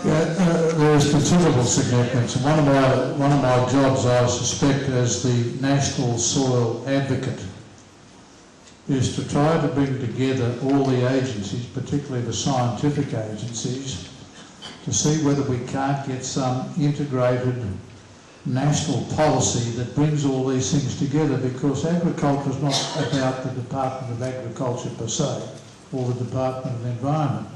There is considerable significance. One of my jobs, I suspect, as the National Soil Advocate, is to try to bring together all the agencies, particularly the scientific agencies, to see whether we can't get some integrated national policy that brings all these things together, because agriculture is not about the Department of Agriculture per se, or the Department of Environment.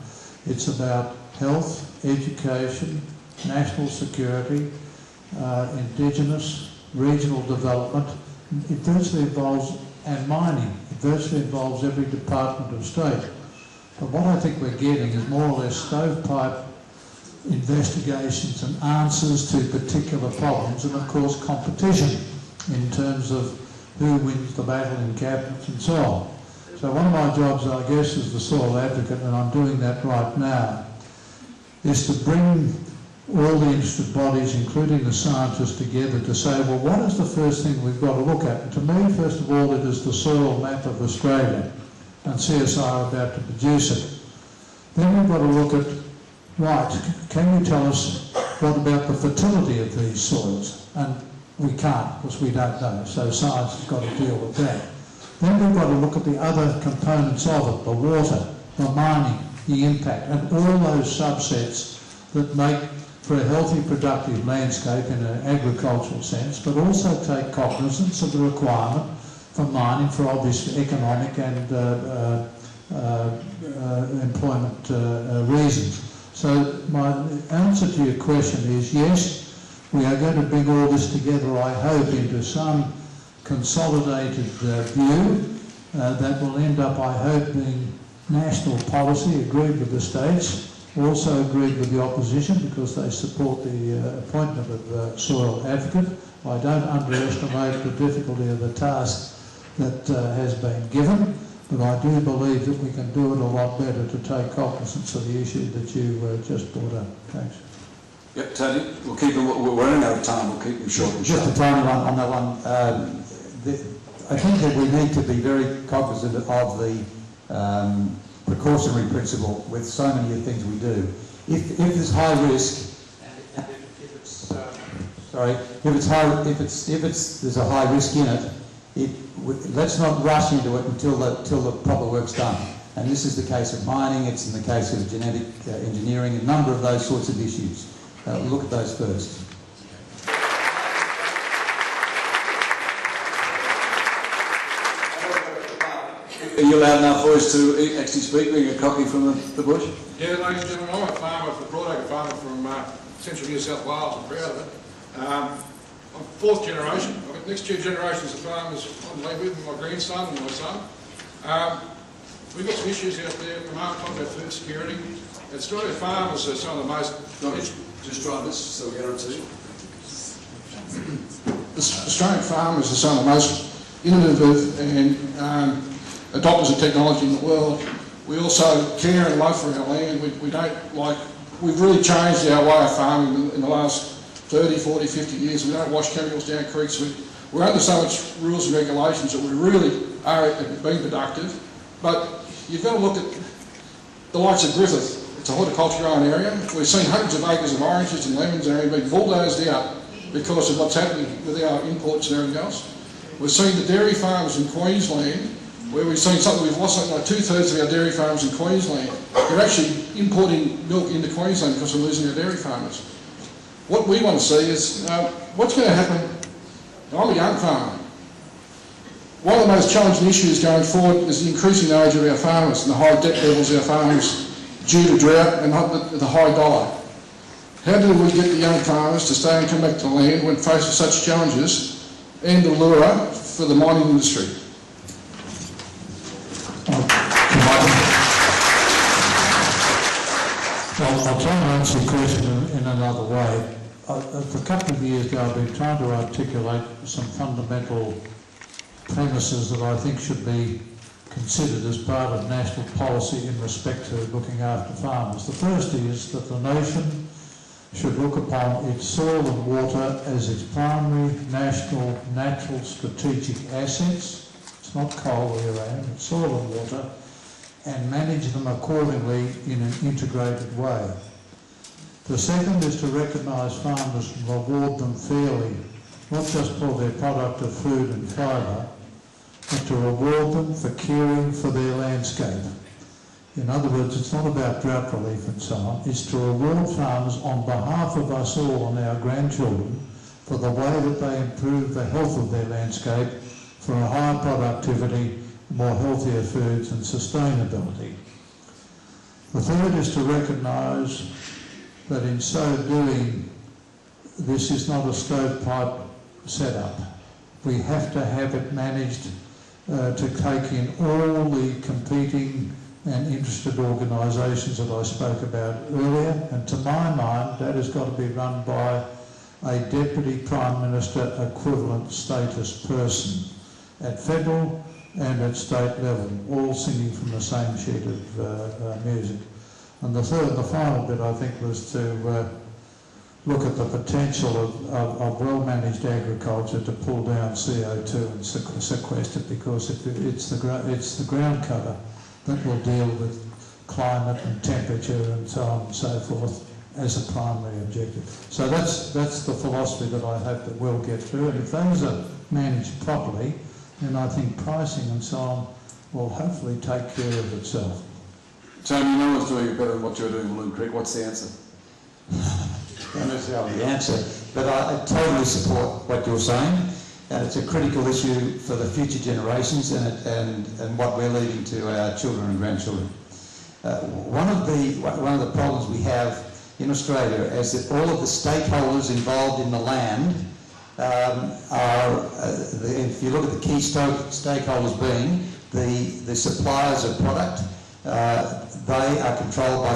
It's about health, education, national security, indigenous, regional development. It virtually involves, and mining, it virtually involves every department of state. But what I think we're getting is more or less stovepipe investigations and answers to particular problems, and of course competition in terms of who wins the battle in cabinets and so on. So one of my jobs, I guess, as the soil advocate, and I'm doing that right now, is to bring all the interested bodies, including the scientists, together to say, well, what is the first thing we've got to look at? And to me, first of all, it is the soil map of Australia, and CSI are about to produce it. Then we've got to look at, right, can you tell us what about the fertility of these soils? And we can't, because we don't know, so science has got to deal with that. Then we've got to look at the other components of it, the water, the mining, the impact, and all those subsets that make for a healthy, productive landscape in an agricultural sense, but also take cognizance of the requirement for mining for obvious economic and employment reasons. So my answer to your question is yes, we are going to bring all this together, I hope, into some consolidated view that will end up, I hope, being national policy, agreed with the states, also agreed with the opposition because they support the appointment of a soil advocate. I don't underestimate the difficulty of the task that has been given, but I do believe that we can do it a lot better to take cognizance of the issue that you just brought up. Thanks. Yep, Tony, we'll keep them, we're running out of time, we'll keep them short and sharp. Just a tiny one on that one. I think that we need to be very cognizant of the precautionary principle with so many of the things we do. If there's high risk, there's a high risk in it, let's not rush into it until the proper work's done. And this is the case of mining, it's in the case of genetic engineering, a number of those sorts of issues. Look at those first. Are you allowed now for us to actually speak, being a cocky from the bush? Yeah, ladies and gentlemen, I'm a farmer, a broadacre farmer from central New South Wales. I'm proud of it. I'm fourth generation. I've got next two generations of farmers on leave with, my grandson and my son. We've got some issues out there at the moment, talking about food security. Australian farmers are some of the most... Just try this so we guarantee. Australian farmers are some of the most innovative and adopters of technology in the world. We also care and love for our land. We've really changed our way of farming in the last 30, 40, 50 years. We don't wash chemicals down creeks. We're under so much rules and regulations that we really are being productive. But you've got to look at the likes of Griffith. It's a horticulture-owned area. We've seen hundreds of acres of oranges and lemons area being bulldozed out because of what's happening with our imports and everything else. We've seen the dairy farms in Queensland, where we've seen something, we've lost something like 2/3 of our dairy farms in Queensland. They're actually importing milk into Queensland because we're losing our dairy farmers. What we want to see is what's going to happen. I'm a young farmer. One of the most challenging issues going forward is the increasing age of our farmers and the high debt levels of our farmers due to drought and the high dollar. How do we get the young farmers to stay and come back to land when faced with such challenges and the lure for the mining industry? I'll try and answer your question in another way. For a couple of years now, I've been trying to articulate some fundamental premises that I think should be considered as part of national policy in respect to looking after farmers. The first is that the nation should look upon its soil and water as its primary national natural strategic assets. It's not coal we're around, it's soil and water, and manage them accordingly in an integrated way. The second is to recognise farmers and reward them fairly, not just for their product of food and fibre, but to reward them for caring for their landscape. In other words, it's not about drought relief and so on, it's to reward farmers on behalf of us all and our grandchildren for the way that they improve the health of their landscape for a higher productivity, more healthier foods and sustainability. The third is to recognise that in so doing, this is not a stovepipe setup. We have to have it managed to take in all the competing and interested organisations that I spoke about earlier, and to my mind that has got to be run by a Deputy Prime Minister equivalent status person at federal and at state level, all singing from the same sheet of music. And the third and the final bit, I think, was to look at the potential of well-managed agriculture to pull down CO2 and sequester it, because it's the ground cover that will deal with climate and temperature and so on and so forth as a primary objective. So that's the philosophy that I hope that we'll get through, and if those are managed properly, then I think pricing and so on will hopefully take care of itself. Tony, no one's doing it better than what you're doing in Balloon Creek. What's the answer? I don't necessarily the answer, but I totally support what you're saying, and it's a critical issue for the future generations and what we're leaving to our children and grandchildren. One of the problems we have in Australia is that all of the stakeholders involved in the land if you look at the key stakeholders being the suppliers of product, they are controlled by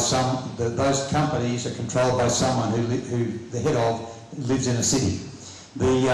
those companies are controlled by someone who the head of lives in a city. The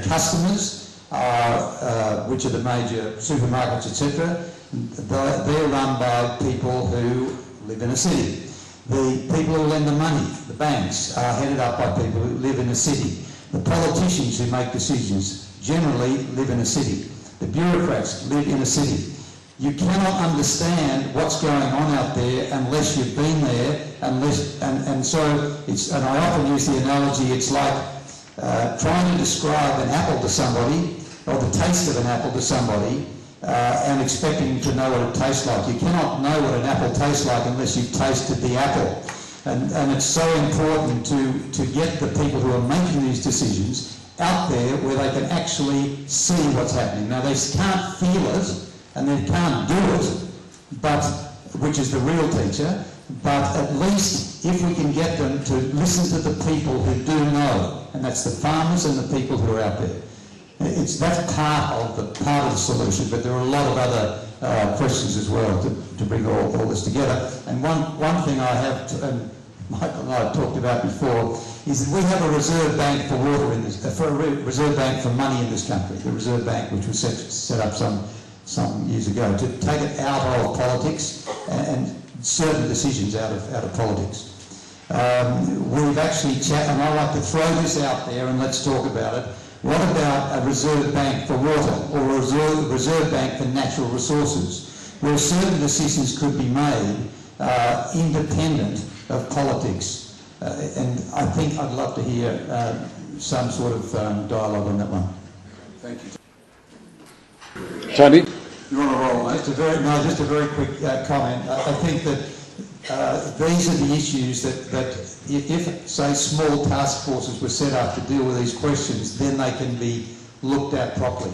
customers are, which are the major supermarkets, etc., they're run by people who live in a city. The people who lend the money, the banks, are headed up by people who live in a city. The politicians who make decisions generally live in a city. The bureaucrats live in a city. You cannot understand what's going on out there unless you've been there, and so it's, and I often use the analogy, it's like trying to describe an apple to somebody, or the taste of an apple to somebody, and expecting to know what it tastes like. You cannot know what an apple tastes like unless you've tasted the apple. And it's so important to get the people who are making these decisions out there where they can actually see what's happening. Now, they can't feel it and they can't do it, but which is the real teacher, but at least if we can get them to listen to the people who do know, and that's the farmers and the people who are out there. That's part of the solution, but there are a lot of other questions as well to bring all this together. And one thing I have, and Michael and I have talked about before, is that we have a reserve bank for water in this, for a reserve bank for money in this country. The Reserve Bank, which was set up some years ago to take it out of politics and certain decisions out of politics. We've actually and I like to throw this out there and let's talk about it. What about a reserve bank for water, or a reserve bank for natural resources, where certain decisions could be made independent of politics? And I think I'd love to hear some sort of dialogue on that one. Thank you. Tony, you're on a roll, mate. Just a very quick comment. I think that these are the issues that if, say, small task forces were set up to deal with these questions, then they can be looked at properly.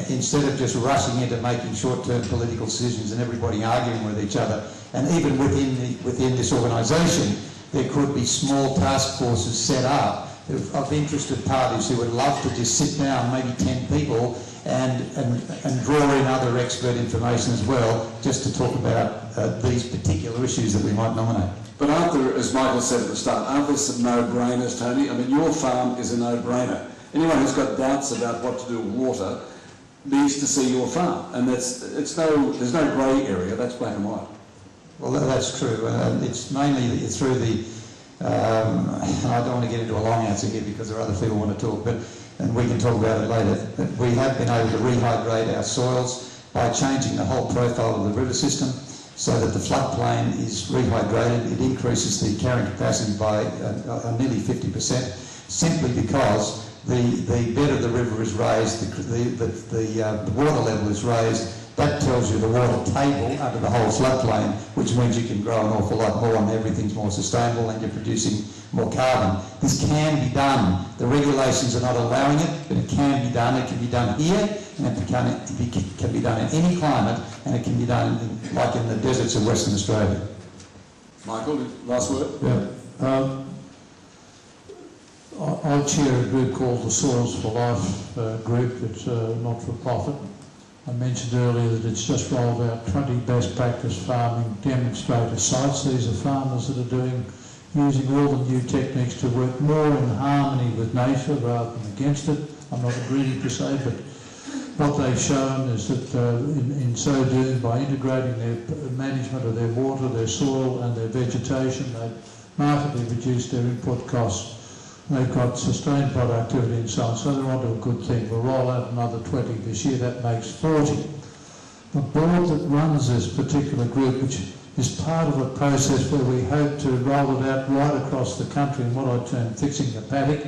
Instead of just rushing into making short-term political decisions and everybody arguing with each other. And even within this organisation, there could be small task forces set up of interested parties who would love to just sit down, maybe 10 people, and draw in other expert information as well, just to talk about these particular issues that we might nominate. But aren't there, as Michael said at the start, aren't there some no-brainers, Tony? I mean, your farm is a no-brainer. Anyone who's got doubts about what to do with water needs to see your farm, and there's no grey area. That's black and white. Well, that's true. It's mainly through the. I don't want to get into a long answer here because there are other people who want to talk, and we can talk about it later. But we have been able to rehydrate our soils by changing the whole profile of the river system. so that the floodplain is rehydrated. It increases the carrying capacity by nearly 50%, simply because the bed of the river is raised, the water level is raised. That tells you the water table under the whole floodplain, which means you can grow an awful lot more and everything's more sustainable and you're producing more carbon. This can be done. The regulations are not allowing it, but it can be done. It can be done here, and it can be done in any climate, and it can be done like in the deserts of Western Australia. Michael, last word? Yeah. I chair a group called the Soils for Life group. It's not-for-profit. I mentioned earlier that it's just rolled out 20 best practice farming demonstrator sites. These are farmers that are using all the new techniques to work more in harmony with nature rather than against it. I'm not agreeing per se, but what they've shown is that in so doing, by integrating their management of their water, their soil and their vegetation, they've markedly reduced their input costs. They've got sustained productivity and so on, so they're onto a good thing. We'll roll out another 20 this year, that makes 40. The board that runs this particular group, which is part of a process where we hope to roll it out right across the country in what I term fixing the paddock,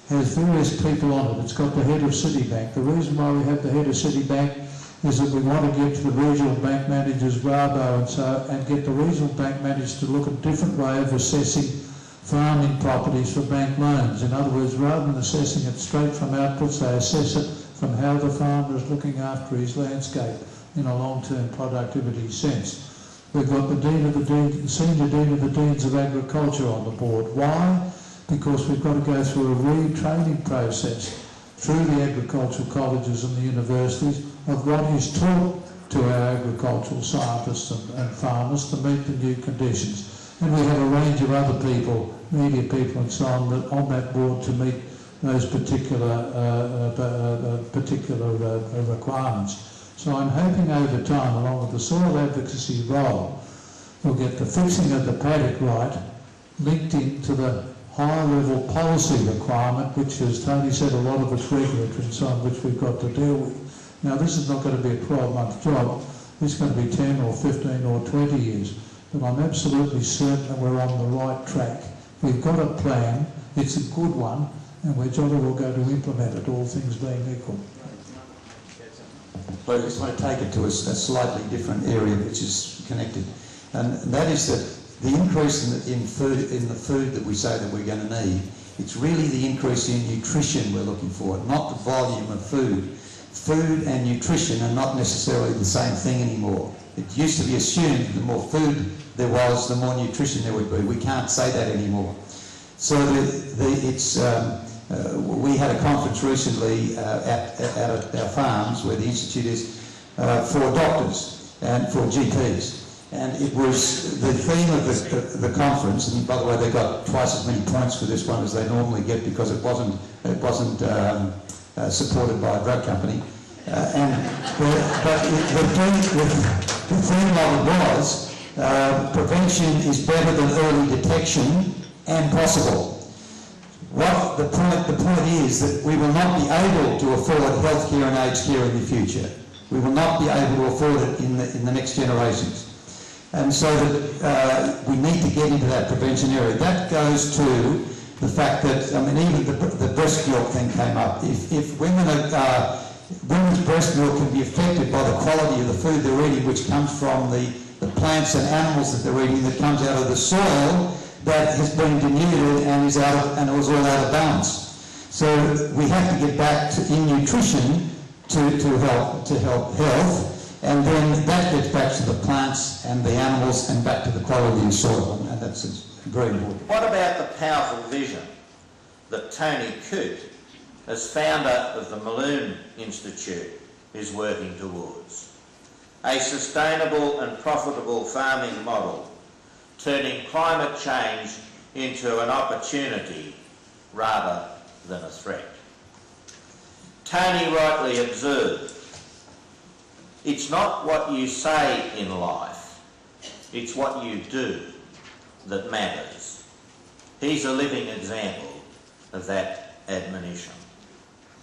has various people on it. It's got the head of Citibank. The reason why we have the head of Citibank is that we want to get to the regional bank managers, Rabo and get the regional bank managers to look at a different way of assessing farming properties for bank loans. In other words, rather than assessing it straight from outputs, they assess it from how the farmer is looking after his landscape in a long-term productivity sense. We've got the Senior Dean of the Deans of Agriculture on the board. Why? Because we've got to go through a retraining process through the agricultural colleges and the universities of what is taught to our agricultural scientists and farmers to meet the new conditions. And we have a range of other people, media people and so on that board to meet those particular requirements. So I'm hoping over time, along with the soil advocacy role, we'll get the fixing of the paddock right linked into the higher level policy requirement, which, as Tony said, a lot of it's regulatory and so on, which we've got to deal with. Now, this is not going to be a 12-month job. It's going to be 10 or 15 or 20 years. But I'm absolutely certain that we're on the right track. We've got a plan, it's a good one, and we're jolly well going to implement it, all things being equal. I just want to take it to a slightly different area which is connected. And that is that the increase in the food that we say that we're going to need, it's really the increase in nutrition we're looking for, not the volume of food. Food and nutrition are not necessarily the same thing anymore. It used to be assumed that the more food there was, the more nutrition there would be. We can't say that anymore. So we had a conference recently at our farms where the Institute is for doctors and for GPs. And it was the theme of the conference, and by the way, they got twice as many points for this one as they normally get because it wasn't supported by a drug company. The theme of it was prevention is better than early detection and possible. The point is that we will not be able to afford healthcare and aged care in the future. We will not be able to afford it in the next generations. And so that we need to get into that prevention area. That goes to the fact that, I mean, even the breast milk thing came up. If women's breast milk can be affected by the quality of the food they're eating, which comes from the plants and animals that they're eating, that comes out of the soil that has been denuded and is and it was all out of balance. So we have to get back in nutrition to help health, and then that gets back to the plants and the animals and back to the quality of the soil, and that's very important. What about the powerful vision that Tony Coote, as founder of the Malone Institute, is working towards? A sustainable and profitable farming model, turning climate change into an opportunity rather than a threat. Tony rightly observed, it's not what you say in life, it's what you do that matters. He's a living example of that admonition.